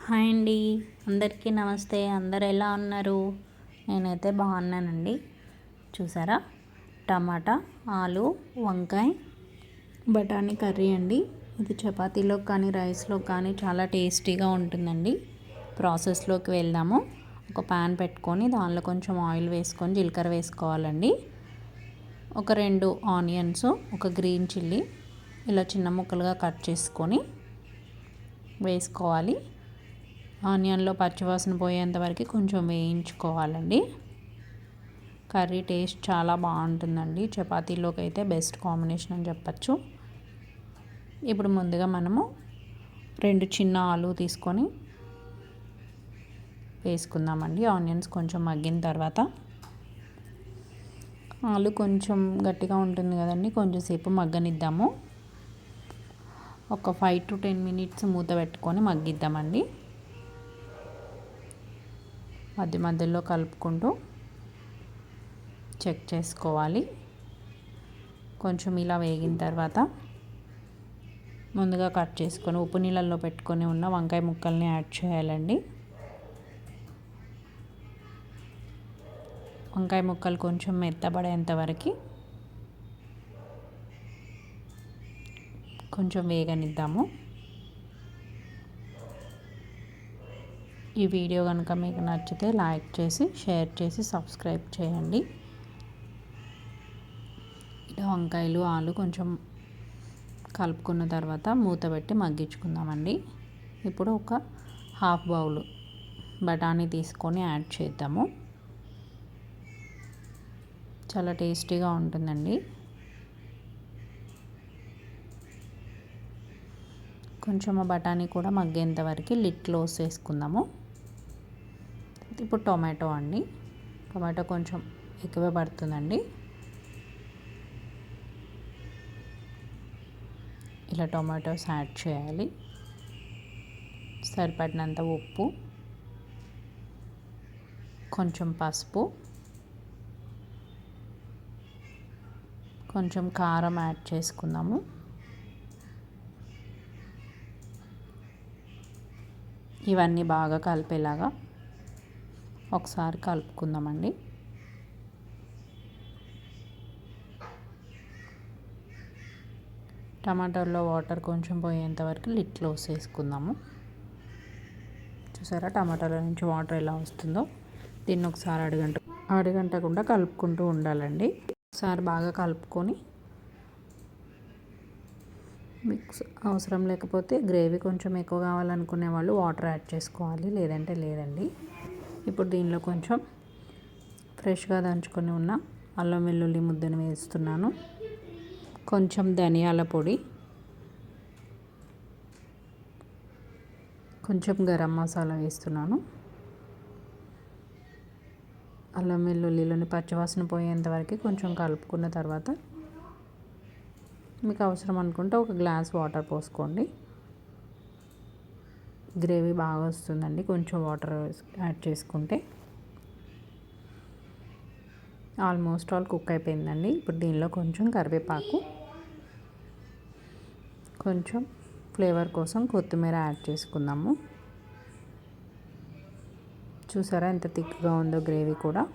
Hi అండి, అందరికీ నమస్తే. అందరు ఎలా ఉన్నారు? నేనైతే బాగున్నానండి. చూసారా, టమాటా, ఆలు, వంకాయ, బఠానీ కర్రీ అండి. ఇది చపాతీలో కానీ రైస్లో కానీ చాలా టేస్టీగా ఉంటుందండి. ప్రాసెస్లోకి వెళ్దాము. ఒక ప్యాన్ పెట్టుకొని దానిలో కొంచెం ఆయిల్ వేసుకొని జీలకర్ర వేసుకోవాలండి. ఒక 2 ఆనియన్స్, ఒక గ్రీన్ చిల్లీ ఇలా చిన్న ముక్కలుగా కట్ చేసుకొని వేసుకోవాలి. ఆనియన్లో పచ్చివాసన పోయేంత వరకు కొంచెం వేయించుకోవాలండి. కర్రీ టేస్ట్ చాలా బాగుంటుందండి. చపాతీలోకి అయితే బెస్ట్ కాంబినేషన్ అని చెప్పచ్చు. ఇప్పుడు ముందుగా మనము 2 చిన్న ఆలు తీసుకొని వేసుకుందామండి. ఆనియన్స్ కొంచెం మగ్గిన తర్వాత ఆలు కొంచెం గట్టిగా ఉంటుంది కదండి, కొంచెం సేపు మగ్గనిద్దాము. ఒక 5 to 10 minutes మూత పెట్టుకొని మగ్గిద్దామండి. మధ్యలో కలుపుకుంటూ చెక్ చేసుకోవాలి. కొంచెం ఇలా వేగిన తర్వాత ముందుగా కట్ చేసుకొని ఉప్పు నీళ్ళల్లో పెట్టుకొని ఉన్న వంకాయ ముక్కల్ని యాడ్ చేయాలండి. వంకాయ ముక్కలు కొంచెం మెత్తబడేంత వరకు కొంచెం వేగనిద్దాము. ఈ వీడియో కనుక మీకు నచ్చితే లైక్ చేసి, షేర్ చేసి, సబ్స్క్రైబ్ చేయండి. ఇలా వంకాయలు, ఆలు కొంచెం కలుపుకున్న తర్వాత మూత పెట్టి మగ్గించుకుందామండి. ఇప్పుడు ఒక హాఫ్ బౌల్ బఠానీ తీసుకొని యాడ్ చేద్దాము. చాలా టేస్టీగా ఉంటుందండి. కొంచెం బఠానీ కూడా మగ్గేంత వరకు లిడ్ క్లోజ్ చేసుకుందాము. ఇప్పుడు టొమాటో అండి. టొమాటో కొంచెం ఎక్కువే పడుతుందండి. ఇలా టొమాటోస్ యాడ్ చేయాలి. సరిపడినంత ఉప్పు, కొంచెం పసుపు, కొంచెం కారం యాడ్ చేసుకుందాము. ఇవన్నీ బాగా కలిపేలాగా ఒకసారి కలుపుకుందామండి. టమాటాల్లో వాటర్ కొంచెం పోయేంత వరకు లిడ్ క్లోజ్ చేసుకుందాము. చూసారా, టమాటాల నుంచి వాటర్ ఎలా వస్తుందో. దీన్ని ఒకసారి అడుగంటకుండా కలుపుకుంటూ ఉండాలండి. ఒకసారి బాగా కలుపుకొని మిక్స్ అవసరం లేకపోతే గ్రేవీ కొంచెం ఎక్కువ కావాలనుకునే వాళ్ళు వాటర్ యాడ్ చేసుకోవాలి, లేదంటే లేదండి. ఇప్పుడు దీనిలో కొంచెం ఫ్రెష్గా దంచుకొని ఉన్న అల్లం వెల్లుల్లి ముద్దను వేస్తున్నాను. కొంచెం ధనియాల పొడి, కొంచెం గరం మసాలా వేస్తున్నాను. అల్లం వెల్లుల్లిలోని పచ్చివాసన పోయేంత వరకు కొంచెం కలుపుకున్న తర్వాత మీకు అవసరం అనుకుంటే ఒక గ్లాస్ వాటర్ పోసుకోండి. గ్రేవీ బాగా వస్తుందండి కొంచెం వాటర్ యాడ్ చేసుకుంటే. ఆల్మోస్ట్ ఆల్ కుక్ అయిపోయిందండి. ఇప్పుడు దీనిలో కొంచెం కరివేపాకు, కొంచెం ఫ్లేవర్ కోసం కొత్తిమీర యాడ్ చేసుకుందాము. చూసారా ఎంత థిక్గా ఉందో గ్రేవీ కూడా.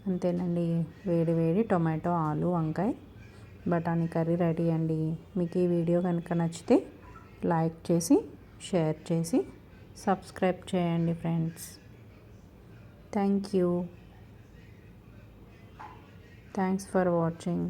అంతేనండి, వేడి వేడి టొమాటో, ఆలు, వంకాయ, బఠానీ కర్రీ రెడీ అండి. మీకు ఈ వీడియో కనుక నచ్చితే లైక్ చేసి, షేర్ చేసి, సబ్స్క్రైబ్ చేయండి friends. Thank you. Thanks for watching.